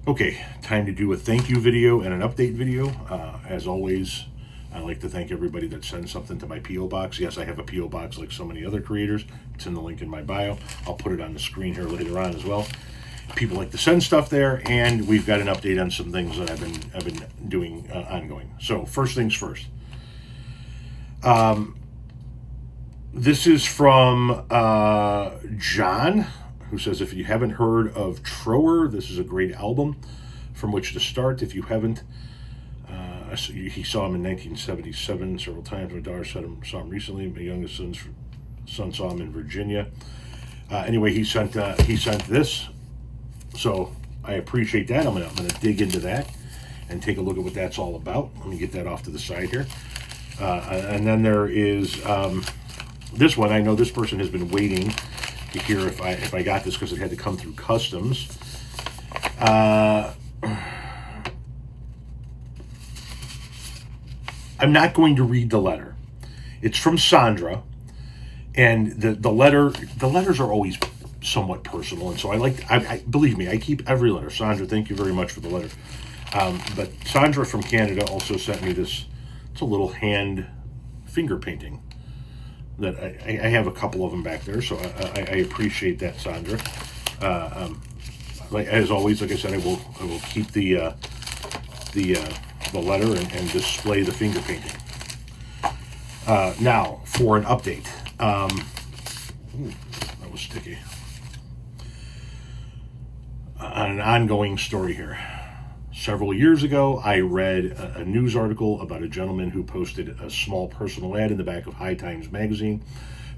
Okay, time to do a thank you video and an update video. As always, I like to thank everybody that sends something to my P.O. Box. Yes, I have a P.O. Box like so many other creators. It's in the link in my bio. I'll put it on the screen here later on as well. People like to send stuff there, and we've got an update on some things that I've been doing ongoing. So first things first. This is from John, who says, if you haven't heard of Trower, this is a great album from which to start. If you haven't, he saw him in 1977 several times. My daughter saw him recently. My youngest son saw him in Virginia. Anyway, he sent this, so I appreciate that. I'm gonna dig into that and take a look at what that's all about. Let me get that off to the side here. And then there is this one. I know this person has been waiting to hear if I got this because it had to come through customs. I'm not going to read the letter. It's from Sandra, and the letters are always somewhat personal, and so I believe me, I keep every letter. Sandra, thank you very much for the letter. But Sandra from Canada also sent me this. It's a little hand finger painting that I have a couple of them back there, so I appreciate that, Sandra. As always, like I said, I will keep the letter and display the finger painting. Now for an update. That was sticky. On an ongoing story here. Several years ago, I read a news article about a gentleman who posted a small personal ad in the back of High Times magazine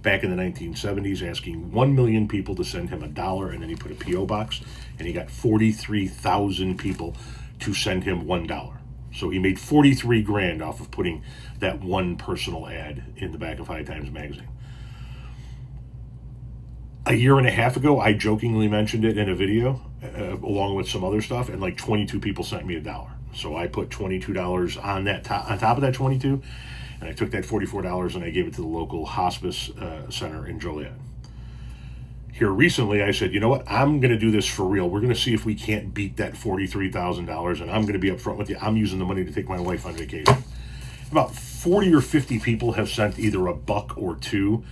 back in the 1970s asking 1 million people to send him $1, and then he put a P.O. box, and he got 43,000 people to send him $1. So he made 43 grand off of putting that one personal ad in the back of High Times magazine. A year and a half ago, I jokingly mentioned it in a video, along with some other stuff, and like 22 people sent me $1. So I put $22 on top of that 22, and I took that $44 and I gave it to the local hospice center in Joliet. Here recently, I said, you know what? I'm going to do this for real. We're going to see if we can't beat that $43,000, and I'm going to be upfront with you. I'm using the money to take my wife on vacation. About 40 or 50 people have sent either $1 or $2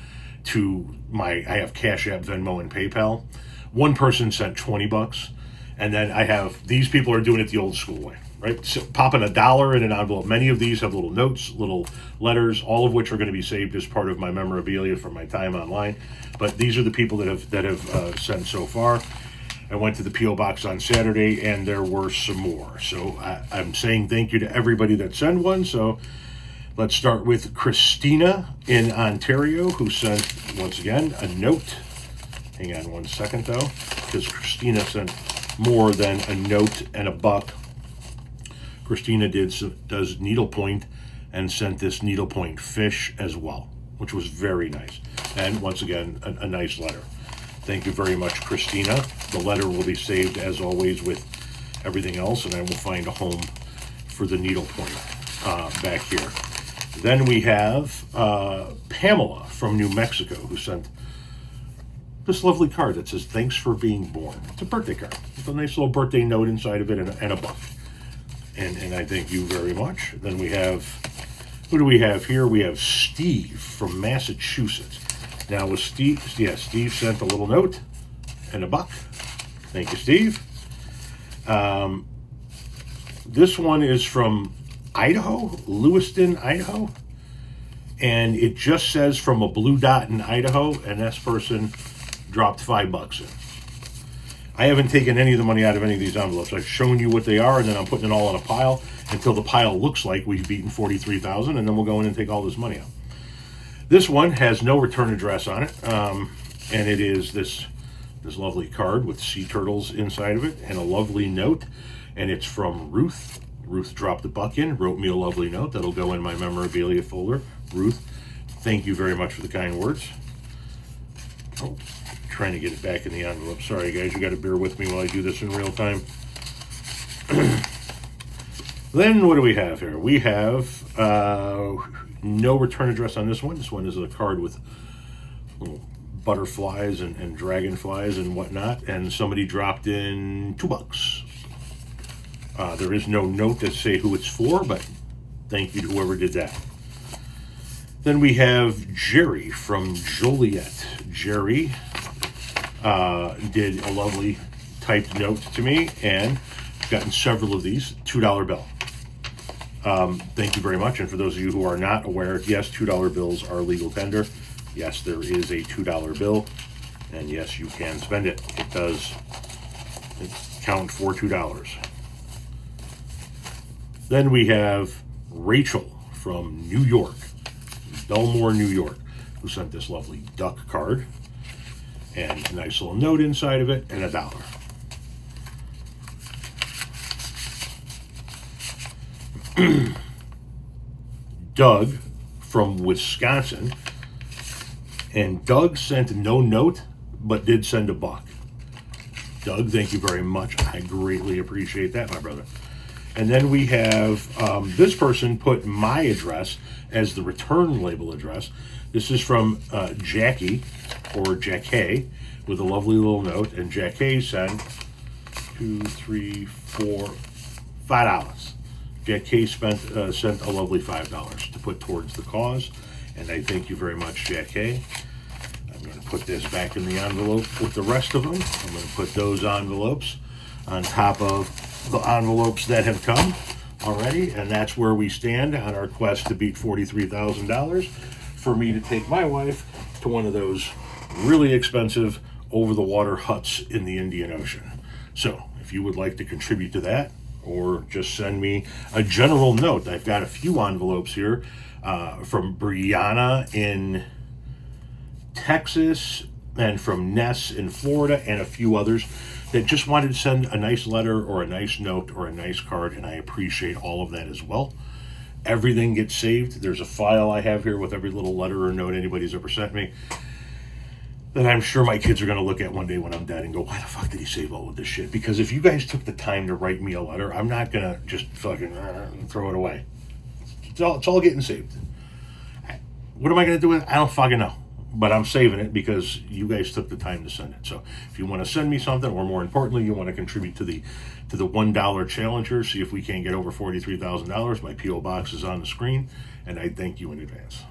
to I have CashApp, Venmo, and PayPal. One person sent $20, and then I have, these people are doing it the old school way, right? So popping $1 in an envelope. Many of these have little notes, little letters, all of which are going to be saved as part of my memorabilia from my time online. But these are the people that have sent so far. I went to the P.O. Box on Saturday, and there were some more. So I'm saying thank you to everybody that sent one. So let's start with Christina in Ontario, who sent, once again, a note. Hang on one second, though, because Christina sent more than a note and $1. Christina does needlepoint and sent this needlepoint fish as well, which was very nice. And once again, a nice letter. Thank you very much, Christina. The letter will be saved, as always, with everything else, and I will find a home for the needlepoint back here. Then we have Pamela from New Mexico, who sent this lovely card that says, thanks for being born. It's a birthday card. It's a nice little birthday note inside of it and $1. And I thank you very much. Then we have, who do we have here? We have Steve from Massachusetts. Now with Steve, Steve sent a little note and $1. Thank you, Steve. This one is from Idaho, Lewiston, Idaho. And it just says from a blue dot in Idaho, and this person dropped $5 in. I haven't taken any of the money out of any of these envelopes. I've shown you what they are, and then I'm putting it all in a pile until the pile looks like we've beaten 43,000, and then we'll go in and take all this money out. This one has no return address on it, and it is this lovely card with sea turtles inside of it and a lovely note, and it's from Ruth. Ruth dropped $1 in, wrote me a lovely note that'll go in my memorabilia folder. Ruth, thank you very much for the kind words. Oh, trying to get it back in the envelope. Sorry, guys, you got to bear with me while I do this in real time. Then what do we have here? We have no return address on this one. This one is a card with little butterflies and dragonflies and whatnot, and somebody dropped in $2. There is no note to say who it's for, but thank you to whoever did that. Then we have Jerry from Joliet. Jerry did a lovely typed note to me, and I've gotten several of these. $2 bill. Thank you very much. And for those of you who are not aware, yes, $2 bills are legal tender. Yes, there is a $2 bill, and yes, you can spend it. It does count for $2. Then we have Rachel from New York, Belmore, New York, who sent this lovely duck card and a nice little note inside of it and $1. Doug from Wisconsin, and Doug sent no note but did send $1. Doug, thank you very much. I greatly appreciate that, my brother. And then we have this person put my address as the return label address. This is from Jackie, or Jackie, with a lovely little note, and Jackie sent $5. Jackie sent a lovely $5 to put towards the cause, and I thank you very much, Jackie. I'm going to put this back in the envelope with the rest of them. I'm going to put those envelopes on top of the envelopes that have come already, and that's where we stand on our quest to beat $43,000 for me to take my wife to one of those really expensive over-the-water huts in the Indian Ocean. So if you would like to contribute to that, or just send me a general note. I've got a few envelopes here from Brianna in Texas, and from Ness in Florida, and a few others that just wanted to send a nice letter or a nice note or a nice card, and I appreciate all of that as well. Everything gets saved. There's a file I have here with every little letter or note anybody's ever sent me that I'm sure my kids are going to look at one day when I'm dead and go, why the fuck did he save all of this shit? Because if you guys took the time to write me a letter, I'm not going to just fucking throw it away. It's all getting saved. What am I going to do with it? I don't fucking know. But I'm saving it because you guys took the time to send it. So if you want to send me something, or more importantly, you want to contribute to the $1 Challenger, see if we can't get over $43,000, my P.O. box is on the screen, and I thank you in advance.